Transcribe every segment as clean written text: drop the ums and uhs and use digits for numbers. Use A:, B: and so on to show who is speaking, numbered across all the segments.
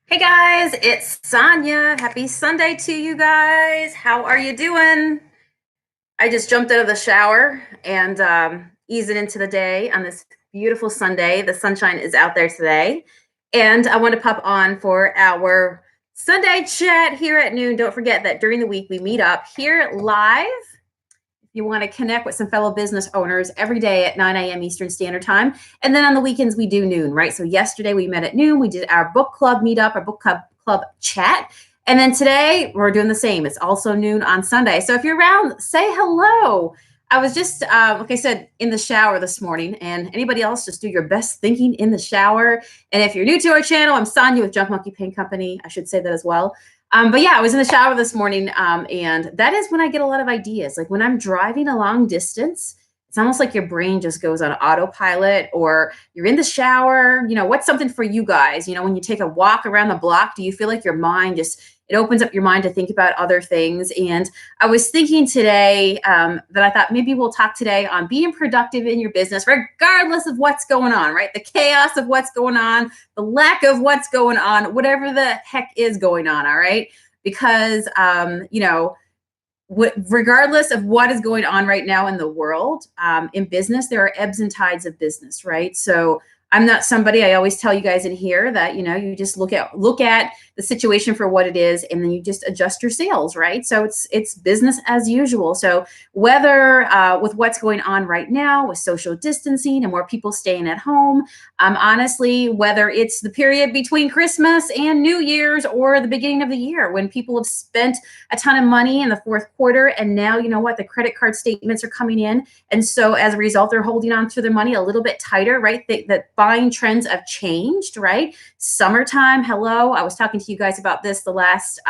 A: Hey guys, it's Sonia. Happy Sunday to you guys. How are you doing? I just jumped out of the shower and easing into the day on this beautiful Sunday. The sunshine is out there today. And I want to pop on for our Sunday chat here at noon. Don't forget that during the week we meet up here live. You want to connect with some fellow business owners every day at 9 a.m. Eastern Standard Time. And then on the weekends, we do noon, right? So yesterday we met at noon. We did our book club meetup, our book club chat. And then today we're doing the same. It's also noon on Sunday. So if you're around, say hello. I was just, like I said, in the shower this morning. And anybody else, just do your best thinking in the shower. And if you're new to our channel, I'm Sonia with Jump Monkey Paint Company. I should say that as well. But yeah, I was in the shower this morning, and that is when I get a lot of ideas. Like when I'm driving a long distance, it's almost like your brain just goes on autopilot, or you're in the shower. What's something for you guys? When you take a walk around the block, do you feel like your mind it opens up your mind to think about other things? And I was thinking today that I thought maybe we'll talk today on being productive in your business, regardless of what's going on, right? The chaos of what's going on, the lack of what's going on, whatever the heck is going on, all right? Because, regardless of what is going on right now in the world, in business, there are ebbs and tides of business, right? So I'm not somebody, I always tell you guys in here that, you just look at the situation for what it is, and then you just adjust your sales, right? So it's business as usual. So whether with what's going on right now with social distancing and more people staying at home, honestly, whether it's the period between Christmas and New Year's or the beginning of the year when people have spent a ton of money in the fourth quarter, and now, the credit card statements are coming in. And so as a result, they're holding on to their money a little bit tighter, right? That buying trends have changed, right? Summertime, hello. I was talking to you guys about this the last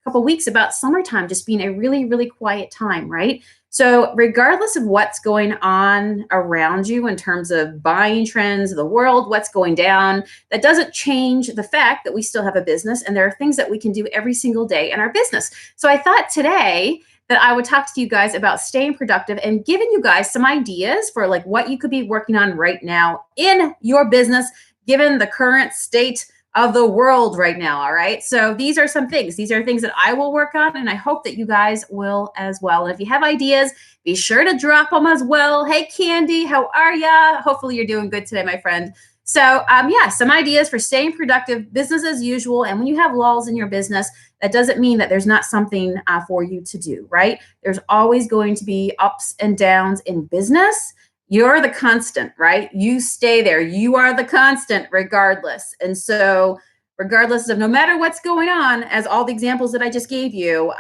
A: couple weeks about summertime just being a really, really quiet time, right? So regardless of what's going on around you in terms of buying trends, the world, what's going down, that doesn't change the fact that we still have a business, and there are things that we can do every single day in our business. So I thought today that I would talk to you guys about staying productive and giving you guys some ideas for like what you could be working on right now in your business, given the current state of the world right now. All right. So these are some things. These are things that I will work on, and I hope that you guys will as well. And if you have ideas, be sure to drop them as well. Hey, Candy, how are ya? Hopefully you're doing good today, my friend. So yeah, some ideas for staying productive, business as usual. And when you have lulls in your business, that doesn't mean that there's not something for you to do, right? There's always going to be ups and downs in business. You're the constant, right? You stay there. You are the constant regardless. And so regardless of no matter what's going on, as all the examples that I just gave you,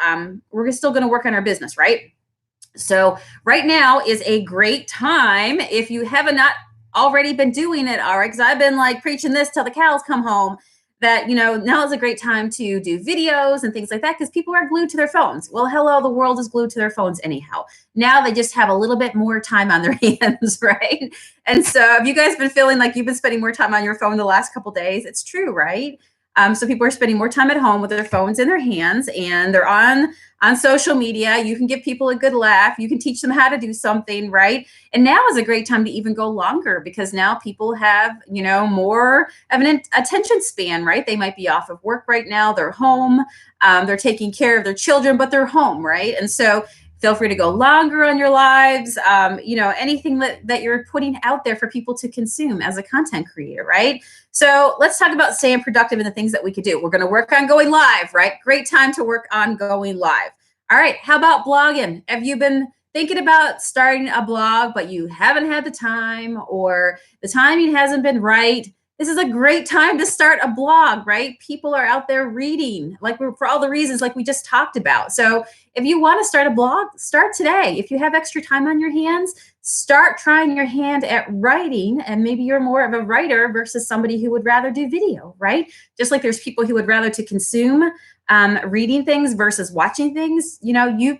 A: we're still going to work on our business, right? So right now is a great time if you have not already been doing it, all right? Because I've been like preaching this till the cows come home, that, now is a great time to do videos and things like that because people are glued to their phones. Well, hello, the world is glued to their phones anyhow. Now they just have a little bit more time on their hands, right? And so have you guys been feeling like you've been spending more time on your phone the last couple of days? It's true, right? So people are spending more time at home with their phones in their hands, and they're on social media. You can give people a good laugh. You can teach them how to do something, right? And now is a great time to even go longer because now people have, more of an attention span, right? They might be off of work right now. They're home. They're taking care of their children, but they're home, right? And so feel free to go longer on your lives. Anything that you're putting out there for people to consume as a content creator, right? So let's talk about staying productive and the things that we could do. We're going to work on going live, right? Great time to work on going live. All right. How about blogging? Have you been thinking about starting a blog, but you haven't had the time, or the timing hasn't been right? This is a great time to start a blog, right? People are out there reading, for all the reasons like we just talked about. So if you want to start a blog, start today. If you have extra time on your hands, start trying your hand at writing. And maybe you're more of a writer versus somebody who would rather do video, right? Just like there's people who would rather to consume reading things versus watching things. You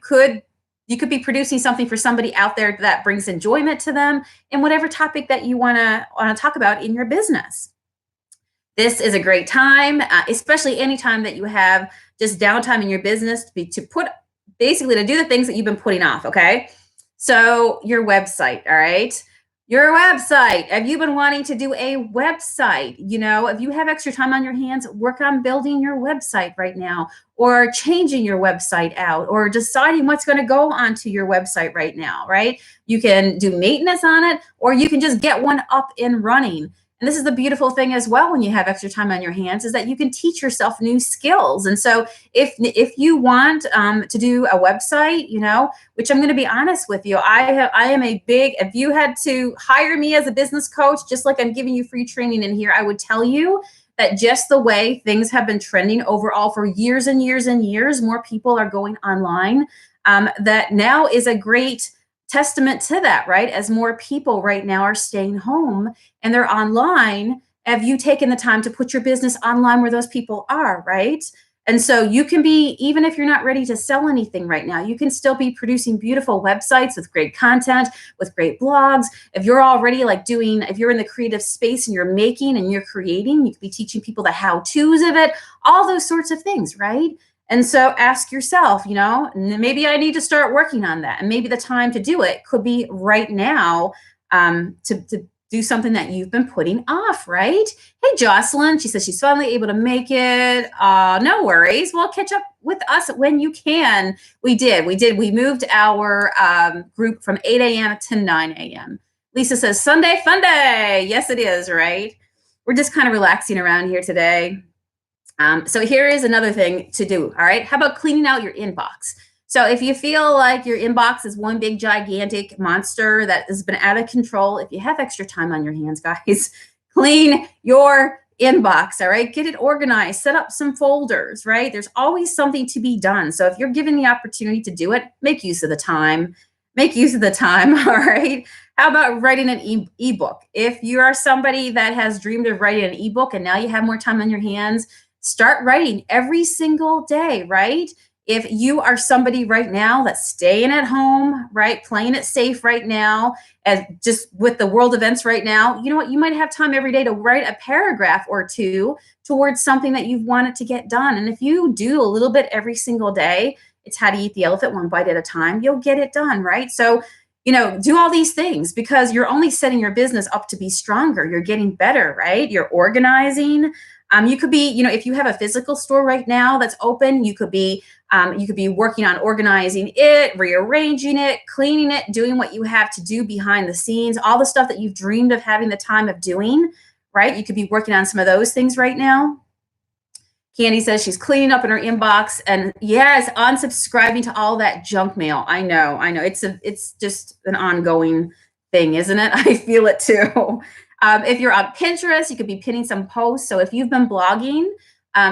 A: could be producing something for somebody out there that brings enjoyment to them in whatever topic that you want to talk about in your business. This is a great time, especially anytime that you have just downtime in your business to do the things that you've been putting off. Okay. So your website. All right. Your website. Have you been wanting to do a website? You know, if you have extra time on your hands, work on building your website right now, or changing your website out, or deciding what's going to go onto your website right now, right? You can do maintenance on it, or you can just get one up and running. And this is the beautiful thing as well when you have extra time on your hands, is that you can teach yourself new skills. And so if you want to do a website, you know, which I'm going to be honest with you, I am a big, if you had to hire me as a business coach, just like I'm giving you free training in here, I would tell you that just the way things have been trending overall for years and years and years, more people are going online. That now is a great testament to that, right? As more people right now are staying home and they're online, have you taken the time to put your business online where those people are, right? And so you can be, even if you're not ready to sell anything right now, you can still be producing beautiful websites with great content, with great blogs. If you're already like doing, if you're in the creative space and you're making and you're creating, you could be teaching people the how-tos of it, all those sorts of things, right? And so ask yourself, you know, maybe I need to start working on that. And maybe the time to do it could be right now, to do something that you've been putting off, right? Hey, Jocelyn, she says she's finally able to make it. No worries. Well, catch up with us when you can. We did. We moved our group from 8 a.m. to 9 a.m. Lisa says, Sunday fun day. Yes, it is, right? We're just kind of relaxing around here today. So here is another thing to do, all right? How about cleaning out your inbox? So if you feel like your inbox is one big gigantic monster that has been out of control, if you have extra time on your hands, guys, clean your inbox, all right? Get it organized, set up some folders, right? There's always something to be done. So if you're given the opportunity to do it, make use of the time. Make use of the time, all right? How about writing an ebook? If you are somebody that has dreamed of writing an ebook and now you have more time on your hands, start writing every single day, right? If you are somebody right now that's staying at home, right, playing it safe right now, and just with the world events right now, you know what, you might have time every day to write a paragraph or two towards something that you've wanted to get done. And if you do a little bit every single day, it's how to eat the elephant one bite at a time, you'll get it done, right? So, you know, do all these things because you're only setting your business up to be stronger. You're getting better, right? You're organizing. You could be, you know, if you have a physical store right now that's open, you could be working on organizing it, rearranging it, cleaning it, doing what you have to do behind the scenes, all the stuff that you've dreamed of having the time of doing, right? You could be working on some of those things right now. Candy says she's cleaning up in her inbox, and yes, unsubscribing to all that junk mail. I know. It's just an ongoing thing, isn't it? I feel it too. If you're on Pinterest, you could be pinning some posts. So if you've been blogging,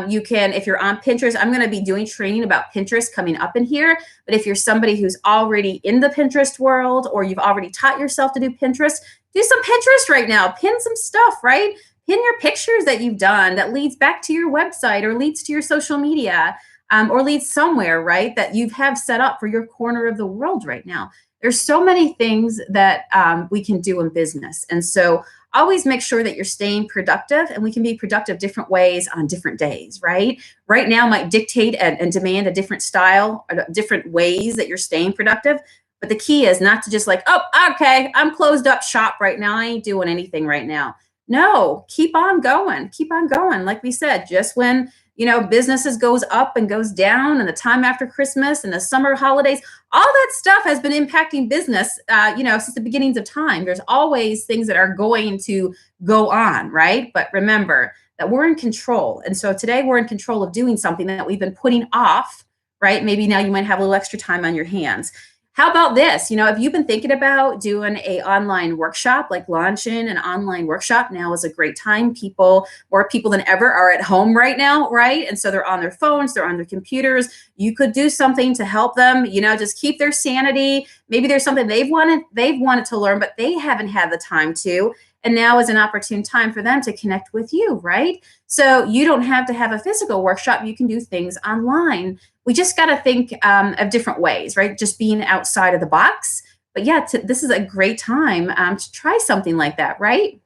A: you can, if you're on Pinterest, I'm going to be doing training about Pinterest coming up in here. But if you're somebody who's already in the Pinterest world, or you've already taught yourself to do Pinterest, do some Pinterest right now. Pin some stuff, right? Pin your pictures that you've done that leads back to your website or leads to your social media, or leads somewhere, right, that you have set up for your corner of the world right now. There's so many things that we can do in business. And so always make sure that you're staying productive, and we can be productive different ways on different days, right? Right now might dictate and demand a different style, or different ways that you're staying productive. But the key is not to just like, oh, okay, I'm closed up shop right now. I ain't doing anything right now. No, keep on going. Keep on going. Like we said, just when, you know, businesses goes up and goes down, and the time after Christmas and the summer holidays, all that stuff has been impacting business, you know, since the beginnings of time. There's always things that are going to go on, right? But remember that we're in control. And so today we're in control of doing something that we've been putting off, right? Maybe now you might have a little extra time on your hands. How about this? You know, if you've been thinking about doing an online workshop, like launching an online workshop, now is a great time. More people than ever are at home right now, right? And so they're on their phones, they're on their computers. You could do something to help them, you know, just keep their sanity. Maybe there's something they've wanted to learn, but they haven't had the time to. And now is an opportune time for them to connect with you, right? So you don't have to have a physical workshop. You can do things online. We just got to think of different ways, right? Just being outside of the box. But yeah, this is a great time to try something like that, right?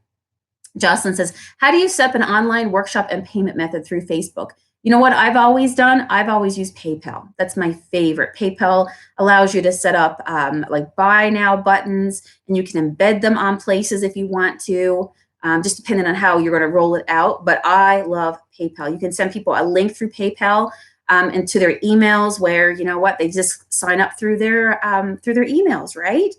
A: Jocelyn says, how do you set up an online workshop and payment method through Facebook? You know what I've always done? I've always used PayPal. That's my favorite. PayPal allows you to set up like buy now buttons, and you can embed them on places if you want to, just depending on how you're going to roll it out. But I love PayPal. You can send people a link through PayPal into their emails, where you know what, they just sign up through their emails, right?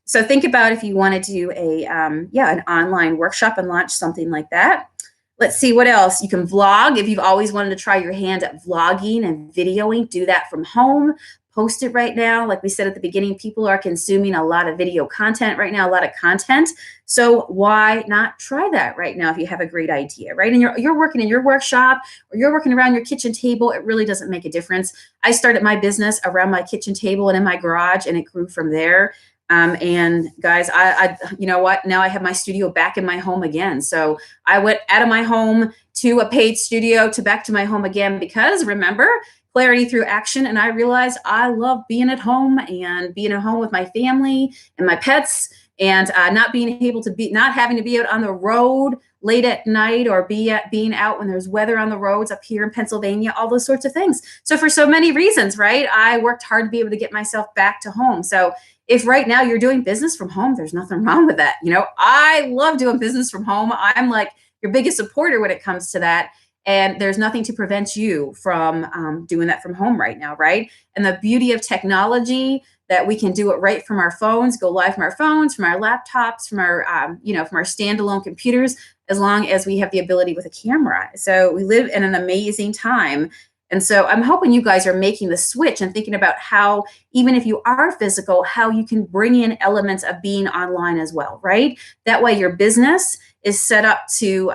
A: So think about if you wanted to do a an online workshop and launch something like that. Let's see what else. You can vlog. If you've always wanted to try your hand at vlogging and videoing, do that from home. Post it right now. Like we said at the beginning, people are consuming a lot of video content right now, a lot of content. So why not try that right now if you have a great idea, right? And you're working in your workshop or you're working around your kitchen table, it really doesn't make a difference. I started my business around my kitchen table and in my garage, and it grew from there. And guys, I, you know what? Now I have my studio back in my home again. So I went out of my home to a paid studio to back to my home again, because remember, clarity through action. And I realized I love being at home and being at home with my family and my pets, and not having to be out on the road late at night, or being out when there's weather on the roads up here in Pennsylvania, all those sorts of things. So for so many reasons, right? I worked hard to be able to get myself back to home. So if right now you're doing business from home, there's nothing wrong with that. You know, I love doing business from home. I'm like your biggest supporter when it comes to that. And there's nothing to prevent you from doing that from home right now, right? And the beauty of technology, that we can do it right from our phones, go live from our phones, from our laptops, from our, from our standalone computers, as long as we have the ability with a camera. So we live in an amazing time. And so I'm hoping you guys are making the switch and thinking about how, even if you are physical, how you can bring in elements of being online as well, right? That way your business is set up to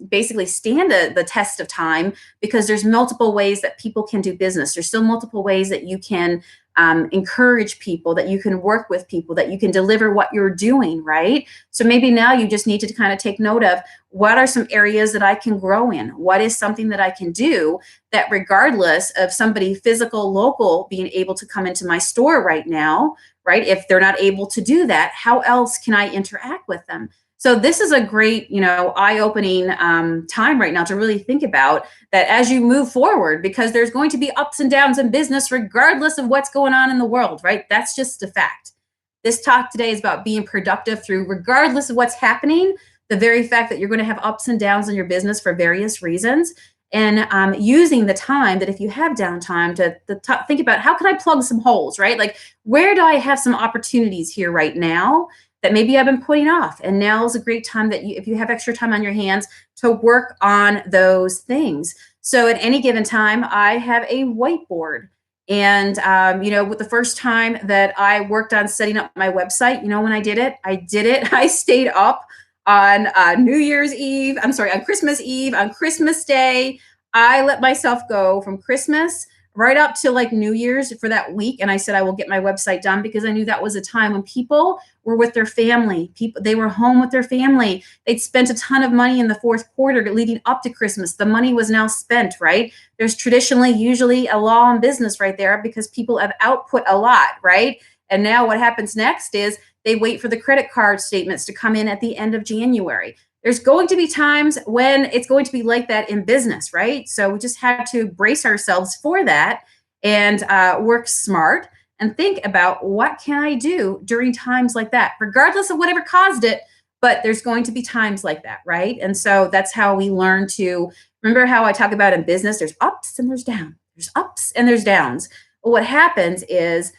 A: basically stand the test of time, because there's multiple ways that people can do business. There's still multiple ways that you can encourage people, that you can work with people, that you can deliver what you're doing, right? So maybe now you just need to kind of take note of, what are some areas that I can grow in? What is something that I can do that, regardless of somebody physical, local, being able to come into my store right now, right? If they're not able to do that, how else can I interact with them? So this is a great, eye-opening time right now to really think about that as you move forward, because there's going to be ups and downs in business regardless of what's going on in the world, right? That's just a fact. This talk today is about being productive through, regardless of what's happening, the very fact that you're going to have ups and downs in your business for various reasons, and using the time that if you have downtime to think about, how can I plug some holes, right? Like, where do I have some opportunities here right now that maybe I've been putting off? And now is a great time that if you have extra time on your hands, to work on those things. So at any given time, I have a whiteboard. And, with the first time that I worked on setting up my website, when I did it, I stayed up on on Christmas Eve, on Christmas Day. I let myself go from Christmas right up to like New Year's for that week. And I said, I will get my website done, because I knew that was a time when people were with their family. They were home with their family. They'd spent a ton of money in the fourth quarter leading up to Christmas. The money was now spent, right? There's usually a law in business right there, because people have output a lot, right? And now what happens next is they wait for the credit card statements to come in at the end of January. There's going to be times when it's going to be like that in business, right? So we just have to brace ourselves for that, and work smart and think about, what can I do during times like that, regardless of whatever caused it. But there's going to be times like that, right? And so that's how we learn to remember how I talk about in business, there's ups and there's downs. There's ups and there's downs. But what happens is,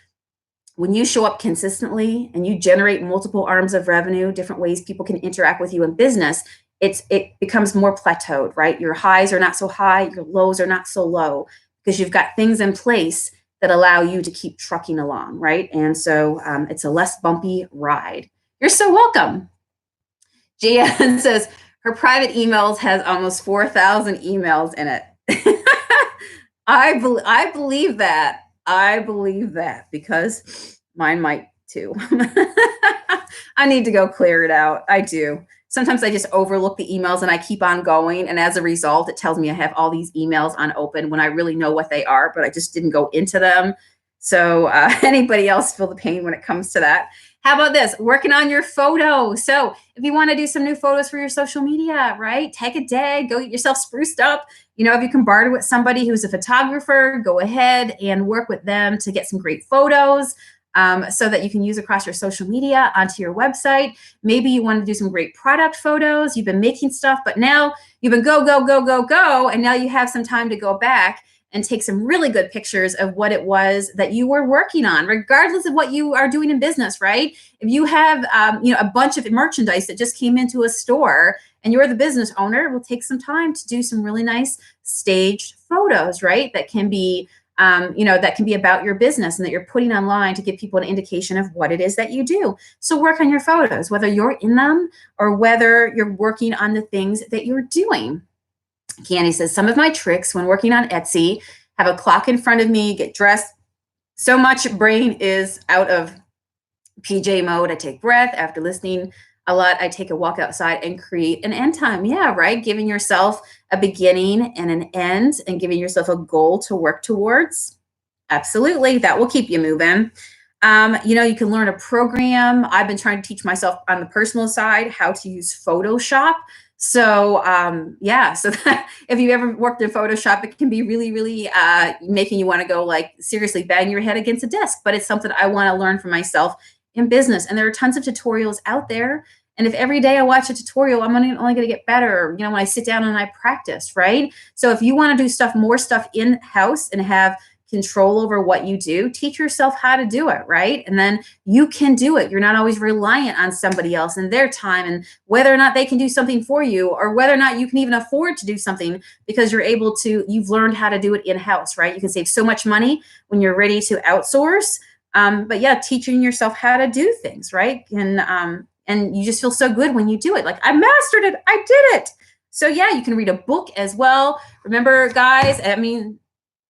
A: when you show up consistently and you generate multiple arms of revenue, different ways people can interact with you in business, it becomes more plateaued, right? Your highs are not so high, your lows are not so low, because you've got things in place that allow you to keep trucking along, right? And so it's a less bumpy ride. You're so welcome. Jan says her private emails has almost 4,000 emails in it. I believe that. I believe that, because mine might too. I need to go clear it out. I do. Sometimes I just overlook the emails and I keep on going. And as a result, it tells me I have all these emails unopened when I really know what they are, but I just didn't go into them. So anybody else feel the pain when it comes to that? How about this? Working on your photo. So if you want to do some new photos for your social media, right? Take a day, go get yourself spruced up. If you can barter with somebody who's a photographer, go ahead and work with them to get some great photos. So that you can use across your social media, onto your website. Maybe you want to do some great product photos. You've been making stuff, but now you've been go, go, go, go, go. And now you have some time to go back and take some really good pictures of what it was that you were working on, regardless of what you are doing in business, right? If you have, a bunch of merchandise that just came into a store and you're the business owner, we'll take some time to do some really nice staged photos, right? That can be that can be about your business and that you're putting online to give people an indication of what it is that you do. So work on your photos, whether you're in them or whether you're working on the things that you're doing. Candy says, some of my tricks when working on Etsy, have a clock in front of me, get dressed. So much brain is out of PJ mode. I take breath after listening a lot. I take a walk outside and create an end time. Yeah, right. Giving yourself a beginning and an end and giving yourself a goal to work towards. Absolutely. That will keep you moving. You can learn a program. I've been trying to teach myself on the personal side how to use Photoshop. So so that if you ever worked in Photoshop, it can be really, really making you want to go like seriously bang your head against a desk. But it's something I want to learn for myself in business. And there are tons of tutorials out there. And if every day I watch a tutorial, I'm only going to get better, when I sit down and I practice, right? So if you want to do more stuff in-house and have control over what you do, teach yourself how to do it, right? And then you can do it. You're not always reliant on somebody else and their time and whether or not they can do something for you or whether or not you can even afford to do something because you've learned how to do it in-house, right? You can save so much money when you're ready to outsource. But yeah, teaching yourself how to do things, right? And you just feel so good when you do it. Like, I mastered it. I did it. So yeah, you can read a book as well. Remember, guys,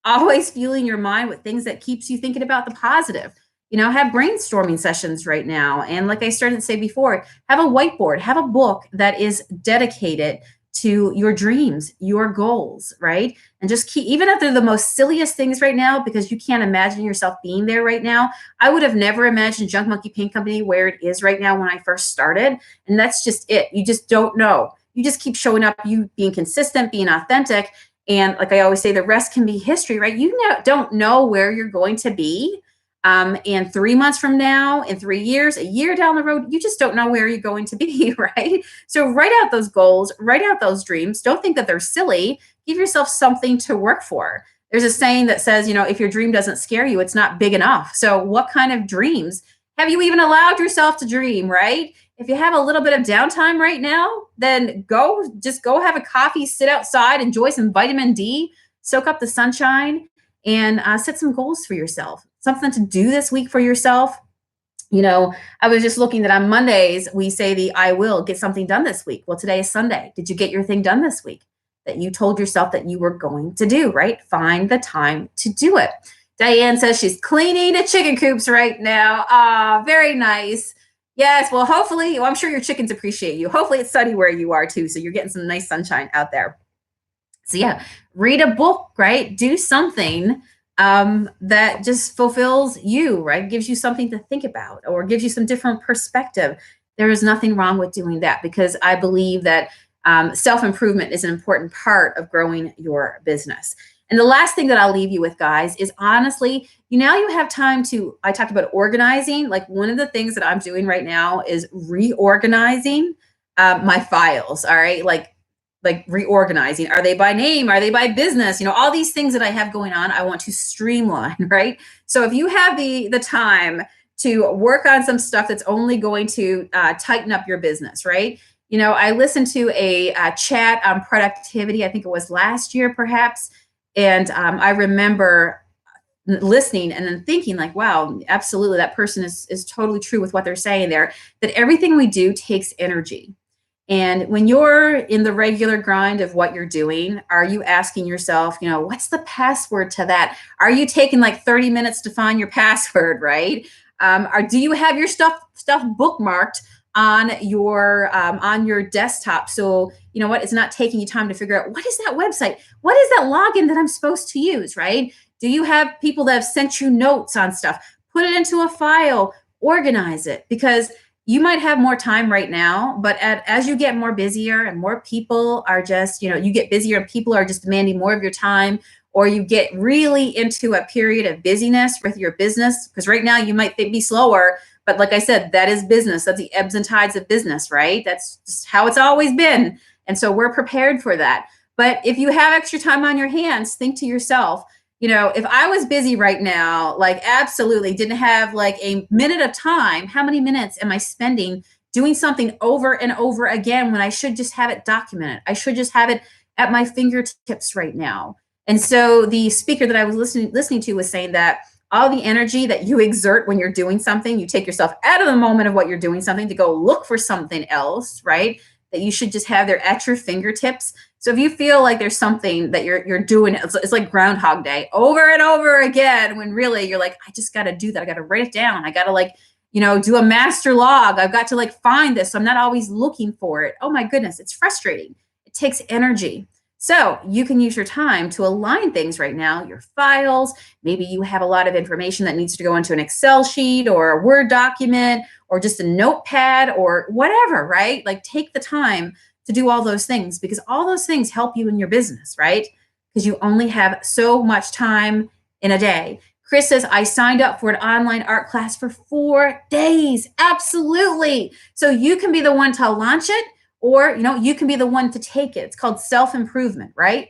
A: always fueling your mind with things that keeps you thinking about the positive. Have brainstorming sessions right now. And like I started to say before, have a whiteboard, have a book that is dedicated to your dreams, your goals, right? And just keep, even if they're the most silliest things right now, because you can't imagine yourself being there right now. I would have never imagined Junk Monkey Paint Company where it is right now when I first started. And that's just it. You just don't know. You just keep showing up, you being consistent, being authentic. And like I always say, the rest can be history, right? You don't know where you're going to be. And 3 months from now, in 3 years, a year down the road, you just don't know where you're going to be, right? So write out those goals, write out those dreams. Don't think that they're silly. Give yourself something to work for. There's a saying that says, if your dream doesn't scare you, it's not big enough. So what kind of dreams have you even allowed yourself to dream, right? If you have a little bit of downtime right now, then go have a coffee, sit outside, enjoy some vitamin D, soak up the sunshine, and set some goals for yourself. Something to do this week for yourself. I was just looking that on Mondays, we say I will get something done this week. Well, today is Sunday. Did you get your thing done this week that you told yourself that you were going to do, right? Find the time to do it. Diane says she's cleaning the chicken coops right now. Ah, very nice. Yes, well, hopefully, I'm sure your chickens appreciate you. Hopefully it's sunny where you are too, so you're getting some nice sunshine out there. So yeah, read a book, right? Do something that just fulfills you, right? Gives you something to think about or gives you some different perspective. There is nothing wrong with doing that because I believe that self-improvement is an important part of growing your business. And the last thing that I'll leave you with, guys, is honestly, now you have time I talked about organizing. Like one of the things that I'm doing right now is reorganizing my files. All right. Like reorganizing. Are they by name? Are they by business? All these things that I have going on, I want to streamline, right? So if you have the time to work on some stuff that's only going to tighten up your business, right? I listened to a chat on productivity. I think it was last year, perhaps. And I remember listening and then thinking like, wow, absolutely. That person is totally true with what they're saying there, that everything we do takes energy. And when you're in the regular grind of what you're doing, are you asking yourself, what's the password to that? Are you taking like 30 minutes to find your password, right? Or do you have your stuff bookmarked on your desktop? So you know what, it's not taking you time to figure out what is that website? What is that login that I'm supposed to use, right? Do you have people that have sent you notes on stuff? Put it into a file, organize it, because you might have more time right now, but as you get more busier and more people are just, you get busier and people are just demanding more of your time, or you get really into a period of busyness with your business, because right now you might be slower, but like I said, that is business. That's the ebbs and tides of business, right? That's just how it's always been. And so we're prepared for that. But if you have extra time on your hands, think to yourself, if I was busy right now, like absolutely didn't have like a minute of time, how many minutes am I spending doing something over and over again when I should just have it documented? I should just have it at my fingertips right now. And so the speaker that I was listening to was saying that all the energy that you exert when you're doing something, you take yourself out of the moment of what you're doing something to go look for something else, right? That you should just have there at your fingertips. So if you feel like there's something that you're doing, it's like Groundhog Day over and over again, when really you're like, I just got to do that. I got to write it down. I got to do a master log. I've got to find this. So I'm not always looking for it. Oh my goodness, it's frustrating. It takes energy. So you can use your time to align things right now, your files. Maybe you have a lot of information that needs to go into an Excel sheet or a Word document or just a notepad or whatever, right? Take the time to do all those things, because all those things help you in your business, right? Because you only have so much time in a day. Chris says, I signed up for an online art class for 4 days. Absolutely. So you can be the one to launch it, or, you can be the one to take it. It's called self-improvement, right?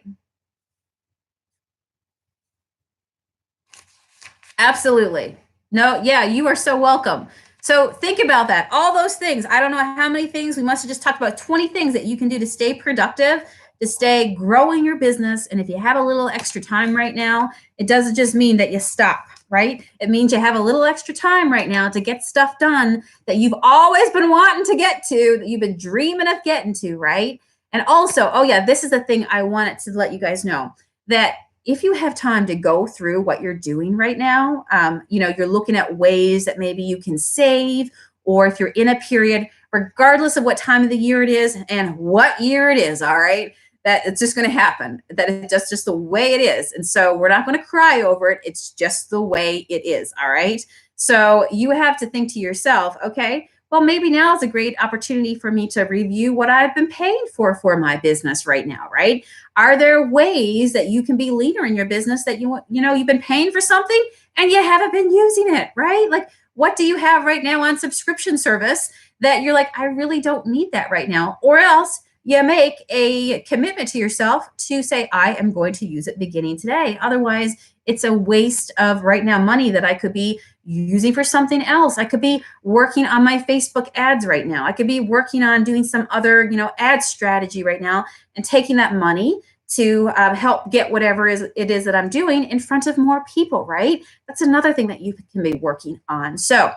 A: Absolutely. No, yeah, you are so welcome. So think about that. All those things. I don't know how many things. We must have just talked about 20 things that you can do to stay productive, to stay growing your business. And if you have a little extra time right now, it doesn't just mean that you stop, right? It means you have a little extra time right now to get stuff done that you've always been wanting to get to, that you've been dreaming of getting to, right? And also, oh yeah, this is the thing I wanted to let you guys know, that if you have time to go through what you're doing right now, you're looking at ways that maybe you can save, or if you're in a period, regardless of what time of the year it is and what year it is, all right, that it's just going to happen, that it's just the way it is. And so we're not going to cry over it. It's just the way it is. All right. So you have to think to yourself, okay, well, maybe now is a great opportunity for me to review what I've been paying for my business right now, right? Are there ways that you can be leaner in your business that you've been paying for something and you haven't been using it, right? What do you have right now on subscription service that you're like, I really don't need that right now? Or else you make a commitment to yourself to say, I am going to use it beginning today. Otherwise, it's a waste of right now money that I could be using for something else. I could be working on my Facebook ads right now. I could be working on doing some other, ad strategy right now, and taking that money to help get whatever it is that I'm doing in front of more people, right? That's another thing that you can be working on. So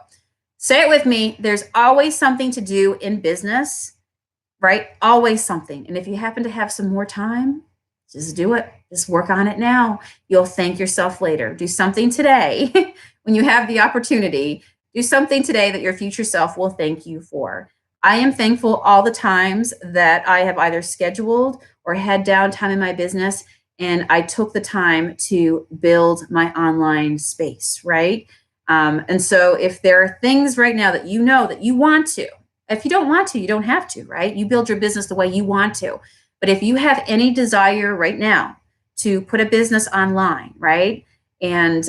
A: say it with me. There's always something to do in business, right? Always something. And if you happen to have some more time, just do it. Just work on it now. You'll thank yourself later. Do something today when you have the opportunity. Do something today that your future self will thank you for. I am thankful all the times that I have either scheduled or had downtime in my business, and I took the time to build my online space, right? And so if there are things right now that you know that you want to, if you don't want to, you don't have to, right? You build your business the way you want to. But if you have any desire right now to put a business online, right, and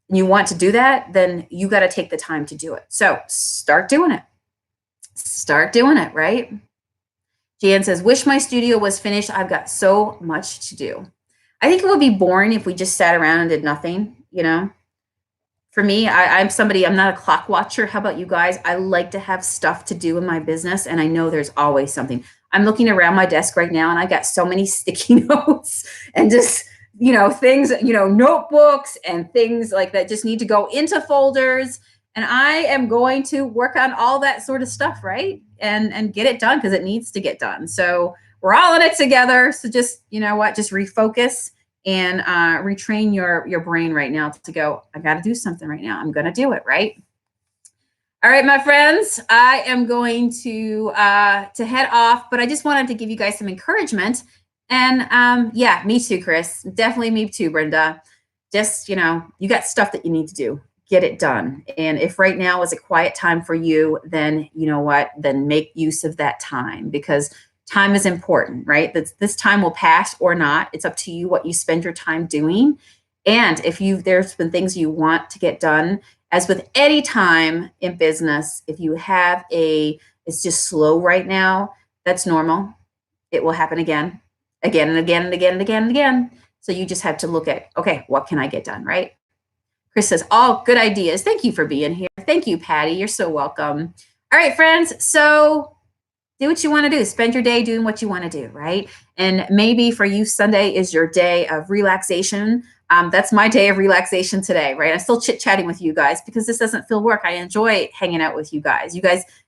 A: you want to do that, then you got to take the time to do it. So start doing it. Start doing it, right? Jan says, wish my studio was finished. I've got so much to do. I think it would be boring if we just sat around and did nothing, For me, I'm not a clock watcher. How about you guys? I like to have stuff to do in my business, and I know there's always something. I'm looking around my desk right now, and I got so many sticky notes and just, things, notebooks and things like that just need to go into folders. And I am going to work on all that sort of stuff, right? And get it done, because it needs to get done. So we're all in it together. So just, just refocus and retrain your brain right now to go, I got to do something right now. I'm going to do it, right? All right, my friends, I am going to head off, but I just wanted to give you guys some encouragement. And yeah, me too, Chris. Definitely me too, Brenda. just, you got stuff that you need to do. Get it done. And if right now is a quiet time for you, then you know what? Then make use of that time, because time is important, right? This time will pass or not. It's up to you what you spend your time doing. And if there's been things you want to get done, as with any time in business, if you have it's just slow right now, that's normal. It will happen again and again and again and again and again. So you just have to look at, okay, what can I get done, right? Chris says, all good ideas. Thank you for being here. Thank you, Patty. You're so welcome. All right, friends. So do what you want to do. Spend your day doing what you want to do, right? And maybe for you, Sunday is your day of relaxation. That's my day of relaxation today, right? I'm still chit-chatting with you guys because this doesn't feel work. I enjoy hanging out with you guys.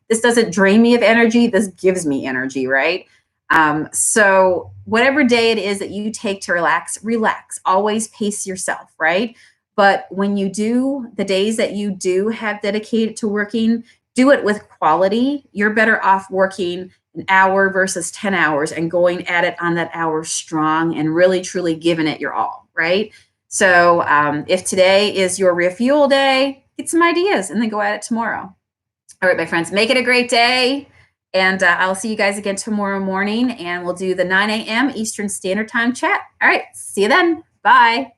A: This doesn't drain me of energy. This gives me energy, right? So whatever day it is that you take to relax. Always pace yourself, right? But when you do, the days that you do have dedicated to working, do it with quality. You're better off working an hour versus 10 hours and going at it on that hour strong and really, truly giving it your all, right? So if today is your refuel day, get some ideas and then go at it tomorrow. All right, my friends, make it a great day. And I'll see you guys again tomorrow morning, and we'll do the 9 a.m. Eastern Standard Time chat. All right, see you then. Bye.